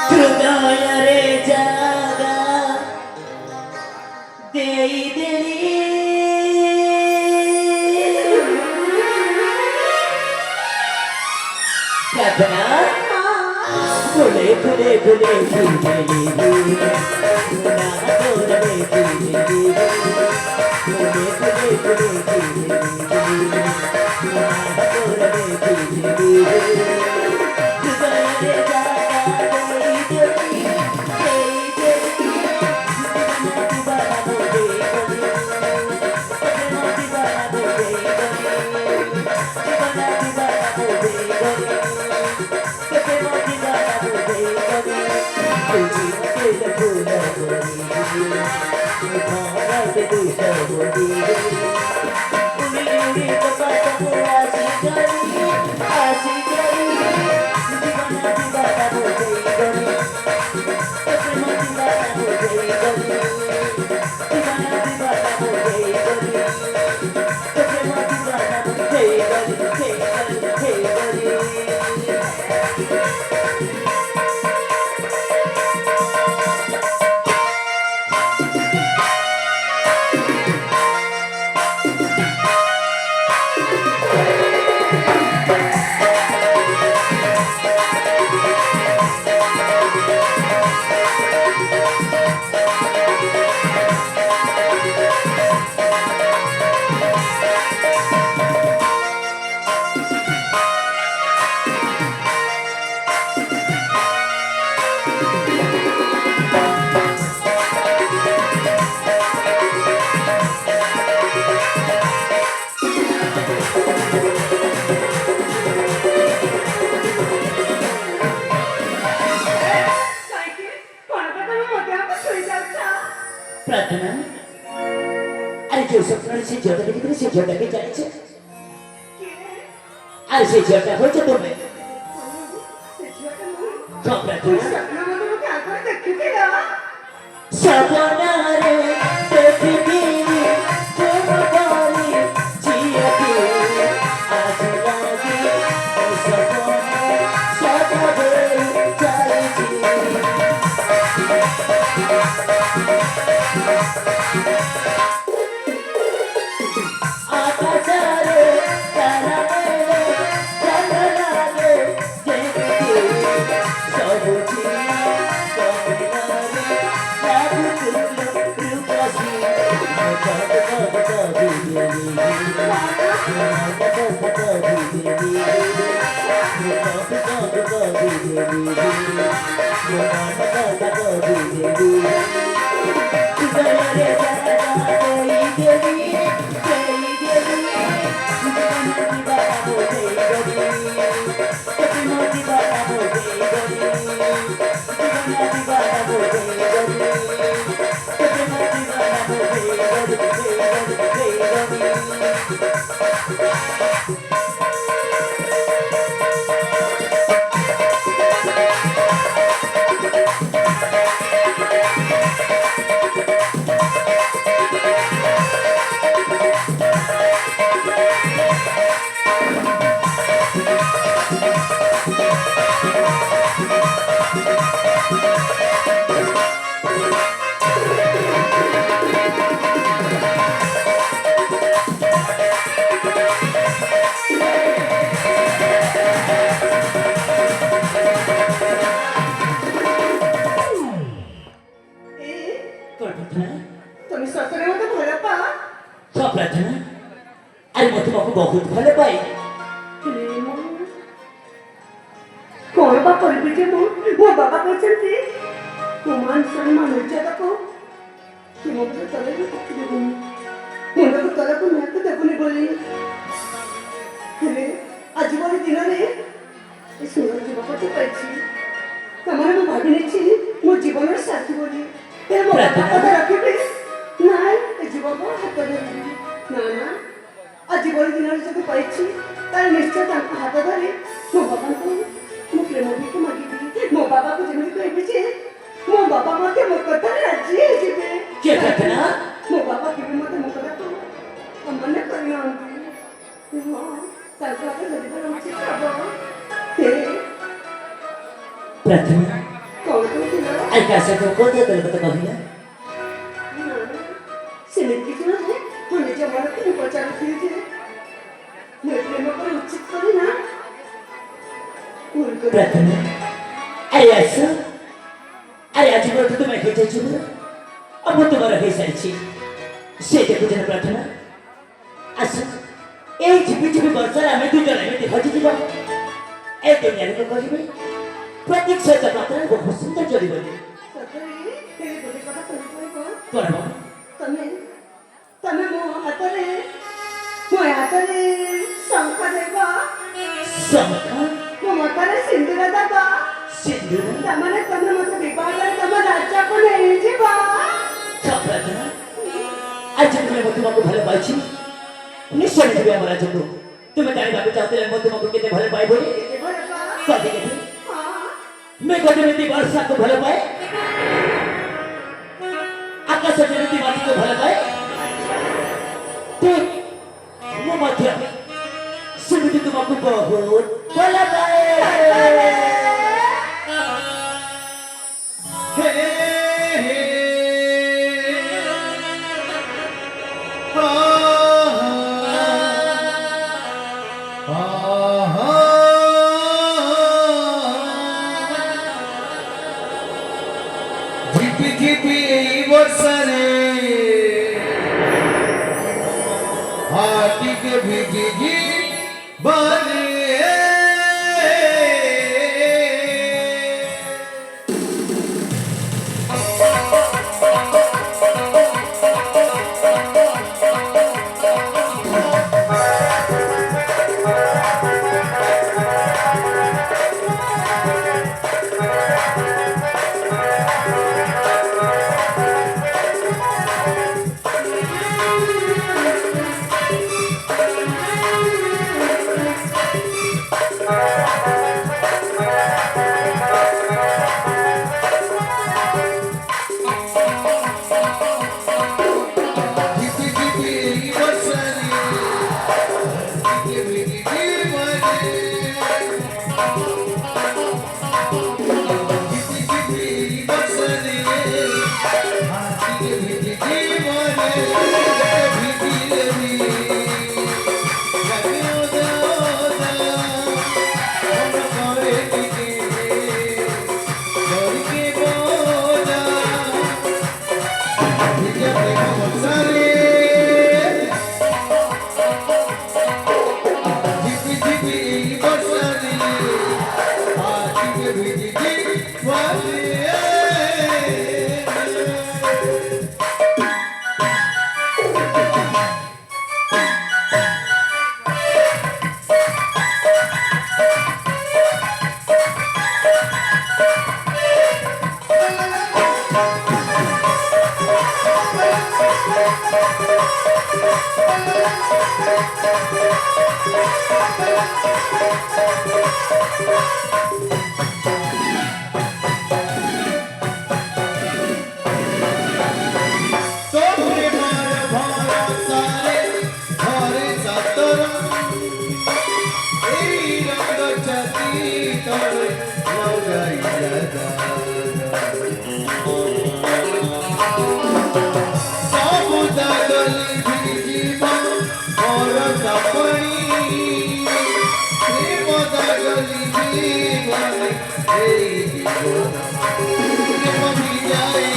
হৃদয়রে জাগা দেই দেই প্রার্থনা ফুলে ফুলে ফুলে ফুলে না তোরে ফুলে ফুলে ফুলে ফুলে প্রার্থনা আরে যে স্বপ্নের সেই ঝড়টা দেখে তুমি সেই ঝড়টাকে জানিয়েছে আর সেই ঝড়টা হয়েছে তুমি সপনারে পৃথিবী তোমারি জিয়াকে আজ লাগে সপনা সদাবে চাইছি আকাশারে তারা মেলে জানা লাগে দেখতে সবুজ তুমি সতরে মতো ভালো পা সব প্রার্থনা আর মতো বাবু বহুত ভালো পাই কোন বা পরিবিতে ମୋ ବାବା କହିଛନ୍ତି କୁମାନ ସମ୍ମାନ ଉଚ୍ଚତାକୁ କି ମୋ ତଳକୁ ପକ୍ଷୀ ଦେବୁନି ମୁଣ୍ଡକୁ ତଳକୁ ନିହାତି ଦେବୁନି ବୋଲି ହେଲେ ଆଜି ଭଳି ଦିନରେ ଏ ସୁନ୍ଦର ଯୁବକଟି ପାଇଛି ତାମାନେ ମୁଁ ଭାବି ନେଇଛି ମୋ ଜୀବନର ସାଥୀ ବୋଲି ଏ ମୋ ବାପା କଥା ରଖିବି ନାଇଁ ଏ ଯୁବକ ହାତ ଧରିବି ନା ନା ଆଜି ଭଳି ଦିନରେ ଯଦି ପାଇଛି ତାହେଲେ ନିଶ୍ଚୟ ତାଙ୍କ ହାତ ଧରି ମୋ ବାବାଙ୍କୁ ମୁଁ ପ୍ରେମ ଭିକୁ ମାଗିବି ମୋ ବାବାକୁ ଯେମିତି କହିବି ଯେ ମୋ ବାବା ମଧ୍ୟ ମୋ କଥାରେ ରାଜି ହେଇଯିବେ ମୋ ବାବା କେବେ ମୋତେ ମୋ କଥାକୁ ଅମାନ୍ୟ କରିନାହାନ୍ତି ହଁ ତାକୁ ଆଗ ଧରିବାର ଉଚିତ ହବ। ହେ ପ୍ରାର୍ଥନା କଣ କହୁଥିଲ? ଆଇ କାହା ସହିତ କଥା କଥା କହିଲା ନା ସେମିତି କିଛି ନୁହେଁ। ମୁଁ ନିଜ ମନକୁ ମୁଁ ପଚାରୁଥିଲି ଯେ ମୁଁ ପ୍ରେମ କରି ଉଚିତ କରି ନା ଭୁଲ କରି ପ୍ରାର୍ଥନା ଆରେ ଆସ ଆରେ ଆଜି ପର୍ଯ୍ୟନ୍ତ ତୁମେ ହେଇଯାଇଛ ବୋଲ ଆଉ ମୁଁ ତୁମର ହେଇସାରିଛି ସେ ଦେଖୁଛ ନା ପ୍ରାର୍ଥନା ଆସ এই ঝিপি ঝিপি ବର୍ଷାରେ ଆମେ ଦୁଇଜଣ ଏମିତି ହଜିଯିବା ଏ ଦୁନିଆରେ ଲୋକ କହିବେ ପ୍ରତୀକ ସହିତ ମାତ୍ରାରେ ବହୁତ ସୁନ୍ଦର ଚଳିବନି ସତରେ ହେଲେ ଗୋଟେ କଥା ତମେ କହିବ କଣ ତମେ ତମେ ମୋ ହାତରେ ଶଙ୍ଖ ଦେବ ଶଙ୍ଖ ମୋ ମତରେ ସିନ୍ଦୁର ଦେବ ସିନ୍ଦୁର ତାମାନେ ତମେ ମତେ ବିବାହ କରି ତମ ରାଜ୍ୟକୁ ନେଇଯିବ। ପ୍ରାର୍ଥନା ଆଜି ତୁମେ ମୁଁ ତୁମକୁ ଭଲ ପାଇଛି ନିଶ୍ଚୟ ଯିବି ଆମ ରାଜ୍ୟକୁ ତୁମେ ଜାଣିବାକୁ ଚାହୁଁଥିଲେ ମୁଁ ତୁମକୁ କେତେ ଭଲ ପାଏ ବୋଲି କେତେ ଭଲ ପାଅ? କହେ କେତେ ହଁ ମେଘ ଯେମିତି ବର୍ଷାକୁ ଭଲ ପାଏ ଆକାଶ ଯେମିତି ମାଟିକୁ ଭଲ ପାଏ ଠିକ୍ ମୁଁ ମଧ୍ୟ ସେମିତି ତୁମକୁ ବହୁତ ଭଲ ପାଏ ঝিপি ঝিপি এই বর্ষারে হাটিকে ভিজিজি বারে ঝিপি ঝিপি এই বর্ষারে হাটিকে ভিজিজি বারে ঝিপি ঝিপি এই বর্ষারে হাটিকে ভিজিজি বারে ভিজিলে নি লাগে ওদা ওদা মন করে দিকে ধরিকে বোঝা ভিজে প্রেম বর্ষারে ঝিপি ঝিপি এই বর্ষারে হাটিকে ভিজিজি বারে তোরে মার ভরসারে ঘরে সাতর এই রঙ ছাতি তোরে লগাই লাগা সবুদা গলি ভিজিব মোর সপনি প্রেমদা গলি জীবনে এই জীবন প্রেম ভিজাই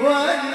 One